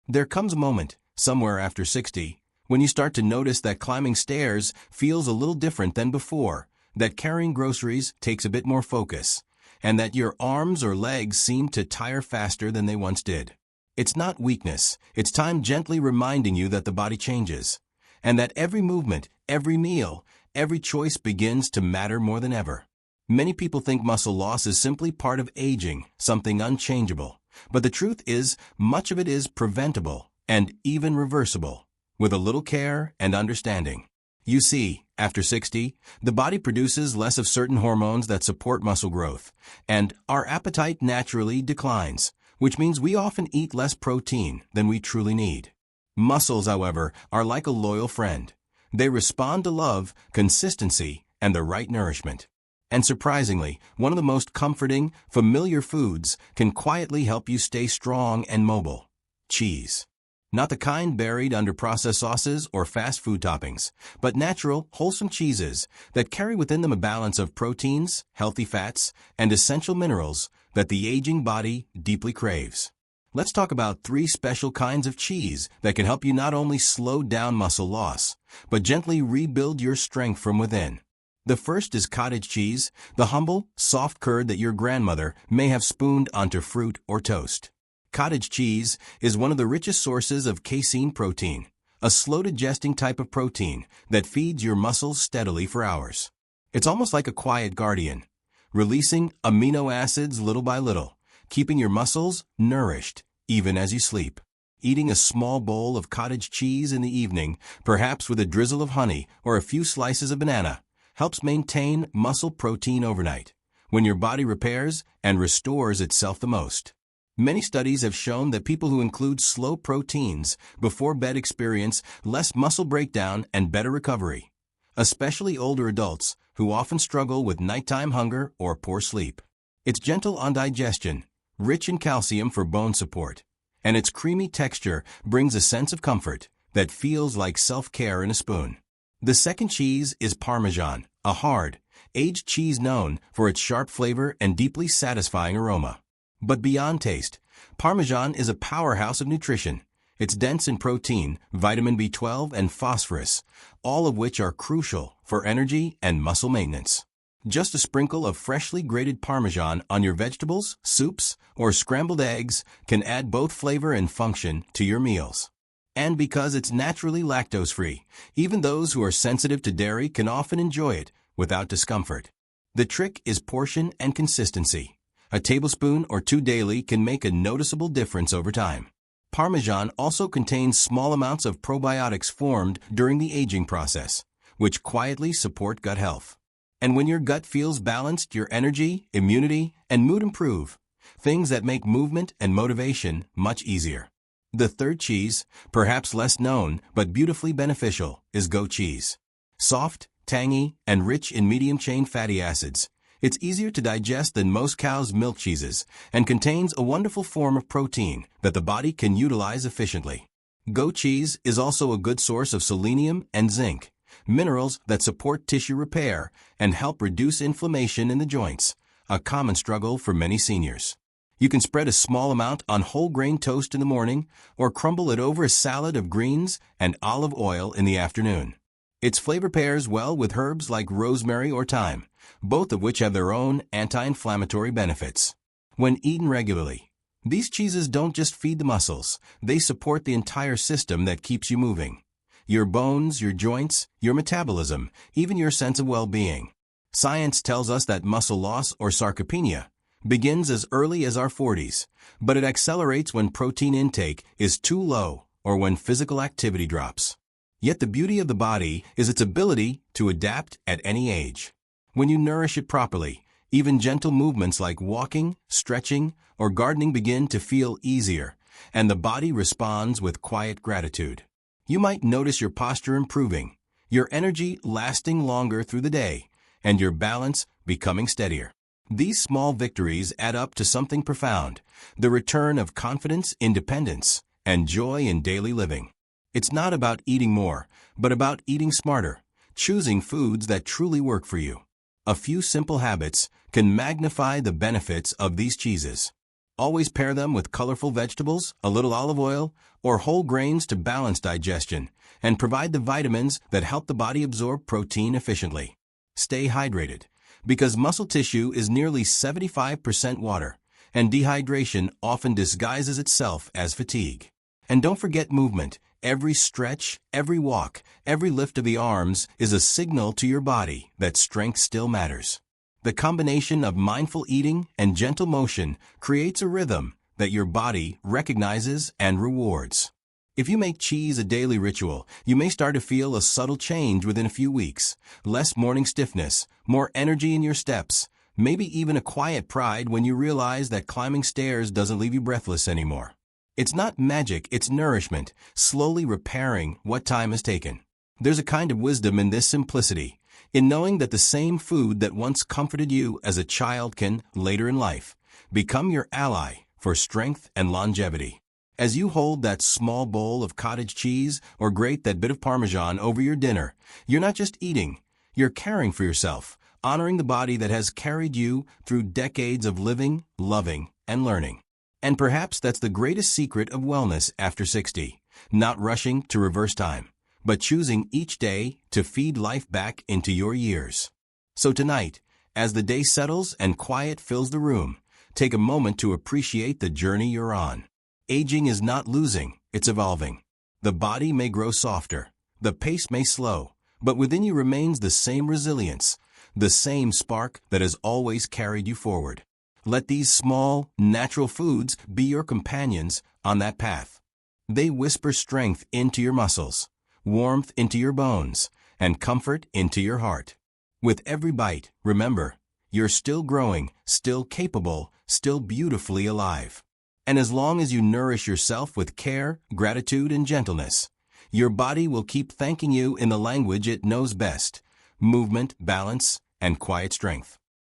There comes a moment, somewhere after 60, when you start to notice that climbing stairs feels a little different than before, that carrying groceries takes a bit more focus, and that your arms or legs seem to tire faster than they once did. It's not weakness, it's time gently reminding you that the body changes, and that every movement, every meal, every choice begins to matter more than ever. Many people think muscle loss is simply part of aging, something unchangeable. But the truth is, much of it is preventable and even reversible, with a little care and understanding. You see, after 60, the body produces less of certain hormones that support muscle growth, and our appetite naturally declines, which means we often eat less protein than we truly need. Muscles, however, are like a loyal friend. They respond to love, consistency, and the right nourishment. And surprisingly, one of the most comforting, familiar foods can quietly help you stay strong and mobile. Cheese. Not the kind buried under processed sauces or fast food toppings, but natural, wholesome cheeses that carry within them a balance of proteins, healthy fats, and essential minerals that the aging body deeply craves. Let's talk about 3 special kinds of cheese that can help you not only slow down muscle loss, but gently rebuild your strength from within. The first is cottage cheese, the humble, soft curd that your grandmother may have spooned onto fruit or toast. Cottage cheese is one of the richest sources of casein protein, a slow-digesting type of protein that feeds your muscles steadily for hours. It's almost like a quiet guardian, releasing amino acids little by little, keeping your muscles nourished even as you sleep. Eating a small bowl of cottage cheese in the evening, perhaps with a drizzle of honey or a few slices of banana, helps maintain muscle protein overnight, when your body repairs and restores itself the most. Many studies have shown that people who include slow proteins before bed experience less muscle breakdown and better recovery, especially older adults who often struggle with nighttime hunger or poor sleep. It's gentle on digestion, rich in calcium for bone support, and its creamy texture brings a sense of comfort that feels like self-care in a spoon. The second cheese is Parmesan, a hard, aged cheese known for its sharp flavor and deeply satisfying aroma. But beyond taste, Parmesan is a powerhouse of nutrition. It's dense in protein, vitamin B12, and phosphorus, all of which are crucial for energy and muscle maintenance. Just a sprinkle of freshly grated Parmesan on your vegetables, soups, or scrambled eggs can add both flavor and function to your meals. And because it's naturally lactose-free, even those who are sensitive to dairy can often enjoy it without discomfort. The trick is portion and consistency. A tablespoon or 2 daily can make a noticeable difference over time. Parmesan also contains small amounts of probiotics formed during the aging process, which quietly support gut health. And when your gut feels balanced, your energy, immunity, and mood improve, things that make movement and motivation much easier. The third cheese, perhaps less known but beautifully beneficial, is goat cheese. Soft, tangy, and rich in medium-chain fatty acids, it's easier to digest than most cows' milk cheeses and contains a wonderful form of protein that the body can utilize efficiently. Goat cheese is also a good source of selenium and zinc, minerals that support tissue repair and help reduce inflammation in the joints, a common struggle for many seniors. You can spread a small amount on whole grain toast in the morning or crumble it over a salad of greens and olive oil in the afternoon. Its flavor pairs well with herbs like rosemary or thyme, both of which have their own anti-inflammatory benefits. When eaten regularly, these cheeses don't just feed the muscles, they support the entire system that keeps you moving. Your bones, your joints, your metabolism, even your sense of well-being. Science tells us that muscle loss or sarcopenia begins as early as our 40s, but it accelerates when protein intake is too low or when physical activity drops. Yet the beauty of the body is its ability to adapt at any age. When you nourish it properly, even gentle movements like walking, stretching, or gardening begin to feel easier, and the body responds with quiet gratitude. You might notice your posture improving, your energy lasting longer through the day, and your balance becoming steadier. These small victories add up to something profound, the return of confidence, independence, and joy in daily living. It's not about eating more, but about eating smarter, choosing foods that truly work for you. A few simple habits can magnify the benefits of these cheeses. Always pair them with colorful vegetables, a little olive oil, or whole grains to balance digestion and provide the vitamins that help the body absorb protein efficiently. Stay hydrated, because muscle tissue is nearly 75% water, and dehydration often disguises itself as fatigue. And don't forget movement. Every stretch, every walk, every lift of the arms is a signal to your body that strength still matters. The combination of mindful eating and gentle motion creates a rhythm that your body recognizes and rewards. If you make cheese a daily ritual, you may start to feel a subtle change within a few weeks. Less morning stiffness, more energy in your steps, maybe even a quiet pride when you realize that climbing stairs doesn't leave you breathless anymore. It's not magic, it's nourishment, slowly repairing what time has taken. There's a kind of wisdom in this simplicity, in knowing that the same food that once comforted you as a child can, later in life, become your ally for strength and longevity. As you hold that small bowl of cottage cheese or grate that bit of Parmesan over your dinner, you're not just eating, you're caring for yourself, honoring the body that has carried you through decades of living, loving, and learning. And perhaps that's the greatest secret of wellness after 60, not rushing to reverse time, but choosing each day to feed life back into your years. So tonight, as the day settles and quiet fills the room, take a moment to appreciate the journey you're on. Aging is not losing, it's evolving. The body may grow softer, the pace may slow, but within you remains the same resilience, the same spark that has always carried you forward. Let these small, natural foods be your companions on that path. They whisper strength into your muscles, warmth into your bones, and comfort into your heart. With every bite, remember, you're still growing, still capable, still beautifully alive. And as long as you nourish yourself with care, gratitude, and gentleness, your body will keep thanking you in the language it knows best: movement, balance, and quiet strength.